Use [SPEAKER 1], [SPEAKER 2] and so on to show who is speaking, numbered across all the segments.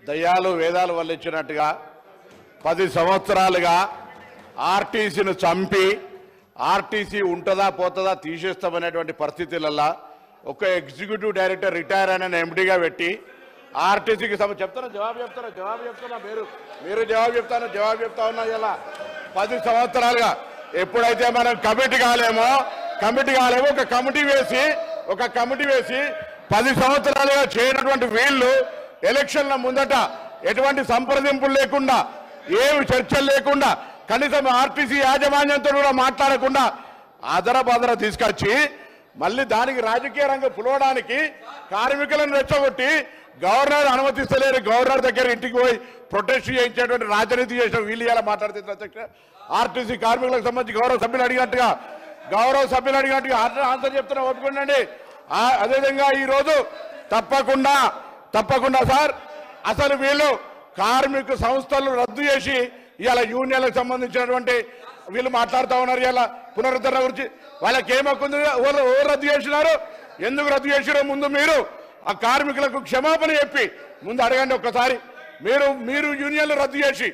[SPEAKER 1] దయ్యాలు వేదాలు వల్లించినట్టుగా 10 సంవత్సరాలుగా ఆర్టీసీని చంపి ఆర్టీసీ ఉంటుందా పోతుందా తీసేస్తామనేటువంటి పరిస్థితులలో ఒక ఎగ్జిక్యూటివ్ డైరెక్టర్ రిటైర్ అయిన ఎండీగా పెట్టి ఆర్టీసీకి చెప్తారా జవాబు చెప్తారా మీరు జవాబు చెప్తా ఉన్నా ఇలా 10 సంవత్సరాలుగా ఎప్పుడైతే మనం కమిటీ కాలేమో ఒక కమిటీ వేసి 10 సంవత్సరాలుగా చేయనటువంటి వీళ్ళు ఎలక్షన్ల ముందట ఎటువంటి సంప్రదింపులు లేకుండా ఏమి చర్చలు లేకుండా కనీసం ఆర్టీసీ యాజమాన్యంతో కూడా మాట్లాడకుండా ఆదరబాదర తీసుకొచ్చి మళ్ళీ దానికి రాజకీయ రంగం పులవడానికి కార్మికులను రెచ్చగొట్టి గవర్నర్ అనుమతిస్తలేరు గవర్నర్ దగ్గర ఇంటికి పోయి ప్రొటెస్ట్ చేయించేటువంటి రాజనీతి చేసిన వీళ్ళు ఇలా మాట్లాడుతుంది అధ్యక్ష ఆర్టీసీ కార్మికులకు సంబంధించి గౌరవ సభ్యులు అడిగినట్టుగా ఆన్సర్ చెప్తున్నా ఒప్పుకోండి అదేవిధంగా ఈరోజు తప్పకుండా సార్ అసలు వీళ్ళు కార్మిక సంస్థలు రద్దు చేసి ఇవాళ యూనియన్లకు సంబంధించినటువంటి వీళ్ళు మాట్లాడుతూ ఉన్నారు ఇవాళ పునరుద్ధరణ గురించి వాళ్ళకి ఏమొక్కుంది ఎవరు రద్దు చేసినారు ఎందుకు రద్దు చేసినారో ముందు మీరు ఆ కార్మికులకు క్షమాపణ చెప్పి ముందు అడగండి ఒక్కసారి మీరు యూనియన్లు రద్దు చేసి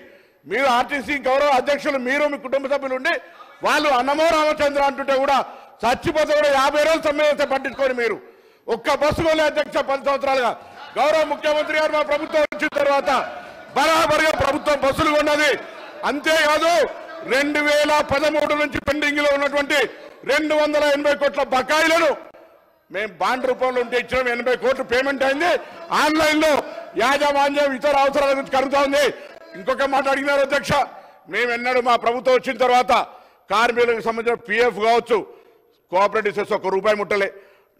[SPEAKER 1] మీరు ఆర్టీసీ గౌరవ అధ్యక్షులు మీరు మీ కుటుంబ సభ్యులు ఉండి వాళ్ళు అన్నమో రామచంద్ర అంటుంటే కూడా చచ్చిపోతే కూడా 50 రోజులు సమ్మె చేస్తే పట్టించుకొని మీరు ఒక్క బస్సు కొనే అధ్యక్ష 10 సంవత్సరాలుగా గౌరవ ముఖ్యమంత్రి గారు మా ప్రభుత్వం వచ్చిన తర్వాత బరాబరిగా ప్రభుత్వం బస్సులు కొన్నది అంతేకాదు 2013 నుంచి పెండింగ్ లో ఉన్నటువంటి 280 కోట్ల బకాయిలను మేము బాండ్ రూపంలో ఉంటే ఇచ్చిన 80 కోట్లు పేమెంట్ అయింది ఆన్లైన్ లో యాజమాన్యం ఇతర అవసరాల గురించి కలుగుతా ఉంది ఇంకొక మాట అడిగినారు అధ్యక్ష మేము ఎన్నడూ మా ప్రభుత్వం వచ్చిన తర్వాత కార్మికులకు సంబంధించిన పిఎఫ్ కావచ్చు కోఆపరేటివ్ సెస్ ₹1 ముట్టలే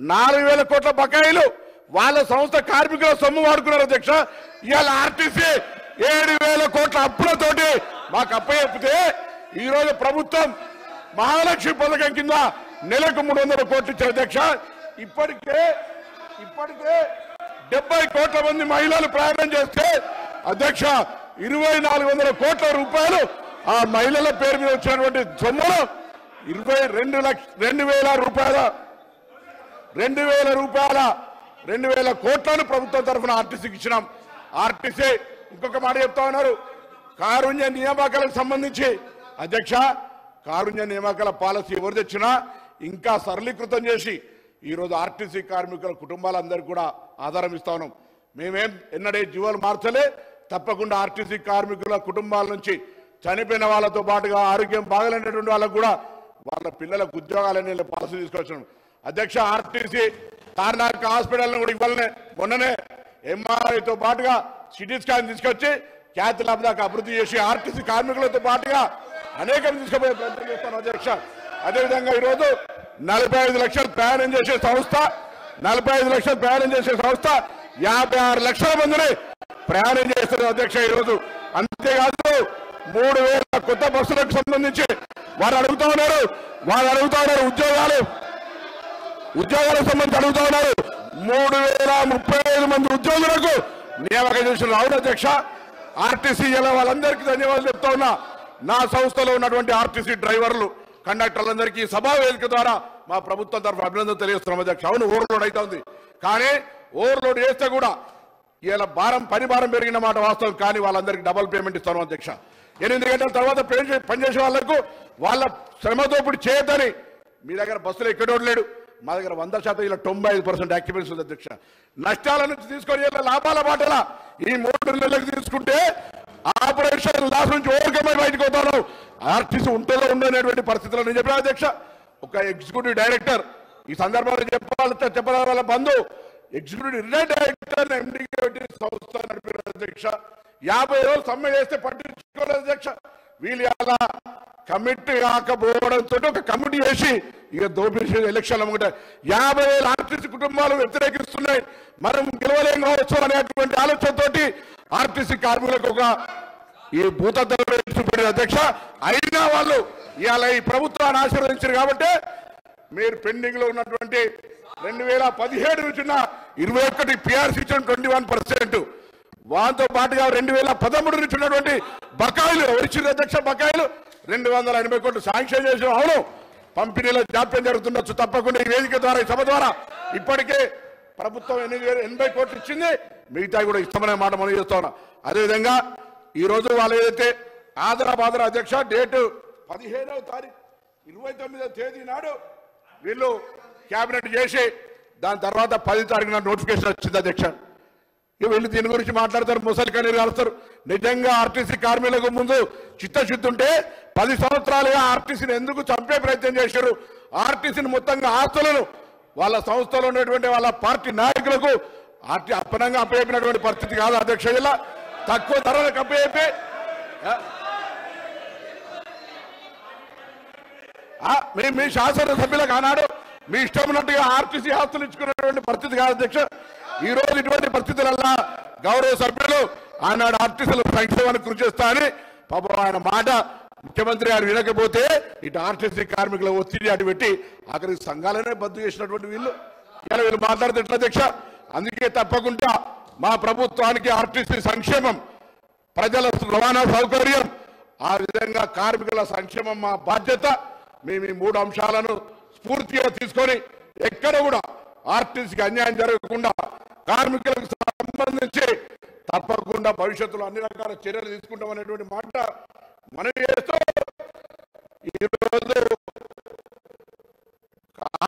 [SPEAKER 1] 4,000 కోట్ల బకాయిలు వాళ్ళ సంస్థ కార్మికుల సొమ్ము వాడుకున్నారు అధ్యక్ష ఇవాళ ఆర్టీసీ 7,000 కోట్ల అప్పులతోటి మాకు అప్పచెప్పితే ఈరోజు ప్రభుత్వం మహాలక్ష్మి పథకం కింద నెలకు 300 కోట్లు ఇచ్చారు అధ్యక్ష ఇప్పటికే 70 కోట్ల మంది మహిళలు ప్రయాణం చేస్తే అధ్యక్ష 2,400 కోట్ల రూపాయలు ఆ మహిళల పేరు మీద వచ్చినటువంటి సొమ్మును 2,000 కోట్లను ప్రభుత్వం తరఫున ఆర్టీసీకి ఇచ్చినాం ఆర్టీసీ ఇంకొక మాట చెప్తా ఉన్నారు కారుణ్య నియామకాలకు సంబంధించి అధ్యక్ష కారుణ్య నియామకాల పాలసీ ఎవరు తెచ్చినా ఇంకా సరళీకృతం చేసి ఈరోజు ఆర్టీసీ కార్మికుల కుటుంబాలందరికీ కూడా ఆధారం ఇస్తా ఉన్నాం మేమేం ఎన్నడే జీవాలు మార్చలే తప్పకుండా ఆర్టీసీ కార్మికుల కుటుంబాల నుంచి చనిపోయిన వాళ్ళతో పాటుగా ఆరోగ్యం బాగలేనటువంటి వాళ్ళకు కూడా వాళ్ళ పిల్లలకు ఉద్యోగాలనే పాలసీ తీసుకొచ్చాం అధ్యక్ష ఆర్టీసీ తార్నాక హాస్పిటల్ని కూడా ఇవ్వాలనే మొన్ననే ఎంఆర్ఐతో పాటుగా సిటీ స్కాన్ తీసుకొచ్చి ఖ్యాతి ల్యాబ్ దాకా అభివృద్ధి చేసి ఆర్టీసీ కార్మికులతో పాటుగా అనేకం తీసుకుపోయే ప్రయత్నం చేస్తాను అధ్యక్ష అదేవిధంగా ఈరోజు 45 లక్షలు ప్రయాణం చేసే సంస్థ 56 లక్షల మందిని ప్రయాణం చేస్తున్నారు అధ్యక్ష ఈరోజు అంతేకాదు 3,000 కొత్త బస్సులకు సంబంధించి వారు అడుగుతా ఉన్నారు ఉద్యోగాలకు సంబంధించి అడుగుతా ఉన్నారు 3,035 మంది ఉద్యోగులకు నియామకం చేసిన రావుడు అధ్యక్ష ఆర్టీసీ ఇలా వాళ్ళందరికీ ధన్యవాదాలు చెప్తా ఉన్నా నా సంస్థలో ఉన్నటువంటి ఆర్టీసీ డ్రైవర్లు కండక్టర్లందరికీ సభా వేదిక ద్వారా మా ప్రభుత్వం తరఫున అభినందన తెలియజేస్తున్నాం అధ్యక్ష అవును ఓవర్లోడ్ అయితే ఉంది కానీ ఓవర్లోడ్ చేస్తే కూడా ఇలా పని భారం పెరిగిన మాట వాస్తవం కానీ వాళ్ళందరికీ డబుల్ పేమెంట్ ఇస్తాను అధ్యక్ష 8 గంటల తర్వాత పనిచేసే వాళ్లకు వాళ్ళ శ్రమదోపిడి చేయొద్దని మీ దగ్గర బస్సులు ఎక్కడోడు లేడు మా దగ్గర 100% ఇలా 95% యాక్టివిటీస్ ఉంది అధ్యక్ష నష్టాల నుంచి తీసుకొని లాభాల బాటలా ఈ 3 నెలలకు తీసుకుంటే ఆపరేషన్ లాస్ నుంచి ఓవర్కమై బయటకు పోతారు ఆర్టీసీ ఉంటుందో ఉండనేటువంటి పరిస్థితుల్లో నేను చెప్పిన అధ్యక్ష ఒక ఎగ్జిక్యూటివ్ డైరెక్టర్ ఈ సందర్భంలో చెప్పాలి వాళ్ళ బంధు ఎగ్జిక్యూటివ్ రిటైర్డ్ డైరెక్టర్ ఎండీగా పెట్టి సంస్థ నడిపారు అధ్యక్ష 50 రోజులు సమ్మె చేస్తే పట్టించుకోలేదు అధ్యక్ష వీళ్ళు అలా కమిటీ కాకపోవడంతో ఒక కమిటీ వేసి ఇక దోపిడీ ఎలక్షన్లు అనుకుంటే 50,000 ఆర్టీసీ కుటుంబాలు వ్యతిరేకిస్తున్నాయి మనం గెలవలేం కావచ్చు అనేటువంటి ఆలోచనతోటి ఆర్టీసీ కార్మికులకు ఒక ఈ భూతద్దం అధ్యక్ష అయినా వాళ్ళు ఇవాళ ఈ ప్రభుత్వాన్ని ఆశీర్వదించారు కాబట్టి మీరు పెండింగ్ లో ఉన్నటువంటి 2017 నుంచి 21 పిఆర్సీ ఇచ్చిన 21% వాటితో పాటుగా 2013 నుంచి ఉన్నటువంటి బకాయిలు వచ్చిన అధ్యక్ష బకాయిలు 280 కోట్లు శాంక్షన్ చేసిన అవును పంపిణీలో జాప్యం జరుగుతుండొచ్చు తప్పకుండా ఈ వేదిక ద్వారా ఈ సభ ద్వారా ఇప్పటికే ప్రభుత్వం 80 కోట్లు ఇచ్చింది, మిగతా కూడా ఇస్తామనే మాట మనం చేస్తా ఉన్నా. అదేవిధంగా ఈరోజు వాళ్ళు ఏదైతే ఆదరాబాదర అధ్యక్ష డేటు 15వ తారీఖు 29వ తేదీ నాడు వీళ్ళు క్యాబినెట్ చేసి దాని తర్వాత 10 తారీఖున నోటిఫికేషన్ వచ్చింది అధ్యక్ష. వీళ్ళు దీని గురించి మాట్లాడతారు, ముసలి కన్నీరు కాలుస్తారు. నిజంగా ఆర్టీసీ కార్మికులకు ముందు చిత్తశుద్ధి ఉంటే 10 సంవత్సరాలుగా ఆర్టీసీని ఎందుకు చంపే ప్రయత్నం చేశారు? ఆర్టీసీని మొత్తంగా ఆస్తులను వాళ్ళ సంస్థలో ఉన్నటువంటి వాళ్ళ పార్టీ నాయకులకు అప్పనంగా అప్పచెప్పినటువంటి పరిస్థితి కాదు అధ్యక్ష. ఇలా తక్కువ ధరలకు అప్పచెప్పి మీ శాసనసభ్యులకు ఆనాడు మీ ఇష్టం ఉన్నట్టుగా ఆర్టీసీ ఆస్తులు ఇచ్చుకున్నటువంటి పరిస్థితి కాదు అధ్యక్ష. ఈ రోజు ఇటువంటి పరిస్థితులల్లా గౌరవ సభ్యులు ఆనాడు ఆర్టీసీల సంక్షేమానికి కృషి చేస్తా అని పాపం ఆయన మాట ముఖ్యమంత్రి గారు వినకపోతే ఇటు ఆర్టీసీ కార్మికుల ఒత్తిడి అటు పెట్టి అక్కడికి సంఘాలనే బద్దు చేసినటువంటి వీళ్ళు మాట్లాడితే ఎట్లా అధ్యక్ష? అందుకే తప్పకుండా మా ప్రభుత్వానికి ఆర్టీసీ సంక్షేమం, ప్రజల రవాణా సౌకర్యం, ఆ విధంగా కార్మికుల సంక్షేమం మా బాధ్యత. మేము ఈ 3 అంశాలను స్ఫూర్తిగా తీసుకొని ఎక్కడ కూడా ఆర్టీసీకి అన్యాయం జరగకుండా కార్మికులకు సంబంధించి తప్పకుండా భవిష్యత్తులో అన్ని రకాల చర్యలు తీసుకుంటామనేటువంటి మాట మనం చేస్తూ ఈరోజు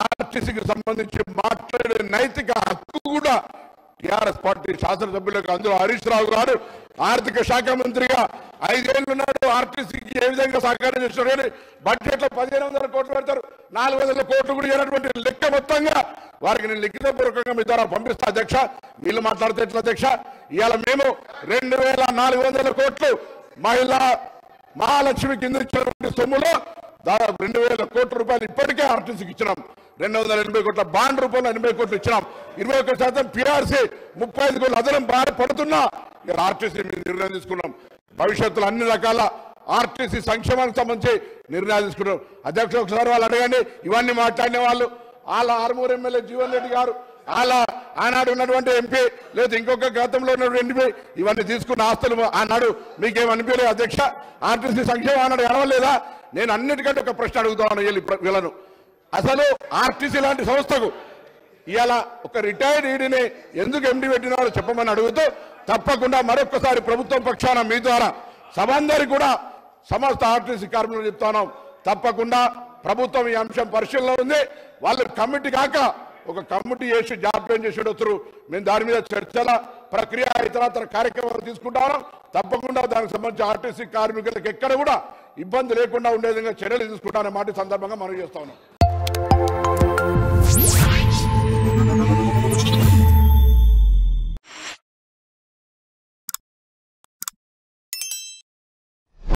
[SPEAKER 1] ఆర్టీసీకి సంబంధించి మాట్లాడే నైతిక హక్కు కూడా టీఆర్ఎస్ పార్టీ శాసనసభ్యులకు, అందులో హరీష్ రావు గారు ఆర్థిక శాఖ మంత్రిగా 5 ఏళ్ళు ఉన్నాడు. ఆర్టీసీకి ఏ విధంగా సహకారం చేస్తున్నారు కానీ బడ్జెట్ లో 1500 కోట్లు పెడతారు, 400 కోట్లు కూడా ఇవ్వనటువంటి లెక్క మొత్తంగా వారికి నేను లిఖితపూర్వకంగా మీ ద్వారా పంపిస్తా అధ్యక్ష. వీళ్ళు మాట్లాడితే ఎట్లా అధ్యక్ష? ఇవాళ మేము 2400 కోట్లు మహాలక్ష్మి కింద ఇచ్చినటువంటి సొమ్ములో దాదాపు 2000 కోట్ల రూపాయలు ఇప్పటికే ఆర్టీసీకి ఇచ్చినాం. 280 కోట్ల బాండ్ రూపంలో 80 కోట్లు ఇచ్చినాం. 21% పిఆర్సీ 35 కోట్లు అదనం బాగా పడుతున్నా ఆర్టీసీ మీద నిర్ణయం తీసుకున్నాం. భవిష్యత్తులో అన్ని రకాల ఆర్టీసీ సంక్షేమానికి సంబంధించి నిర్ణయాలు తీసుకున్నాం అధ్యక్షుడు. ఒకసారి వాళ్ళు అడగండి, ఇవన్నీ మాట్లాడిన వాళ్ళు వాళ్ళ ఆర్మూరు ఎమ్మెల్యే జీవన్ రెడ్డి గారు, వాళ్ళ ఆనాడు ఉన్నటువంటి ఎంపీ లేదా ఇంకొక గతంలో ఉన్నటువంటి ఎంపీ ఇవన్నీ తీసుకున్న ఆస్తులు ఆనాడు మీకేమనిపించలేదు అధ్యక్ష? ఆర్టీసీ సంక్షేమం ఆనాడు ఎడవలేదా? నేను అన్నిటికంటే ఒక ప్రశ్న అడుగుతాను వీళ్ళను. అసలు ఆర్టీసీ లాంటి సంస్థకు ఇవాళ ఒక రిటైర్డ్ ఈడీని ఎందుకు ఎండీ పెట్టినారో చెప్పమని అడుగుతూ తప్పకుండా మరొకసారి ప్రభుత్వం పక్షాన మీ ద్వారా సభందరికి కూడా సమస్త ఆర్టీసీ కార్మికులు చెప్తాను, తప్పకుండా ప్రభుత్వం ఈ అంశం పరిశీలనలో ఉంది. వాళ్ళు కమిటీ కాక ఒక కమిటీ చేసి జాప్యం చేసేటప్పుడు మేము దాని మీద చర్చల ప్రక్రియ ఇతరతర కార్యక్రమాలు తీసుకుంటాను. తప్పకుండా దానికి సంబంధించి ఆర్టీసీ కార్మికులకు ఎక్కడ కూడా ఇబ్బంది లేకుండా ఉండే విధంగా చర్యలు తీసుకుంటాననే మాట సందర్భంగా మనం చేస్తా ఉన్నాం.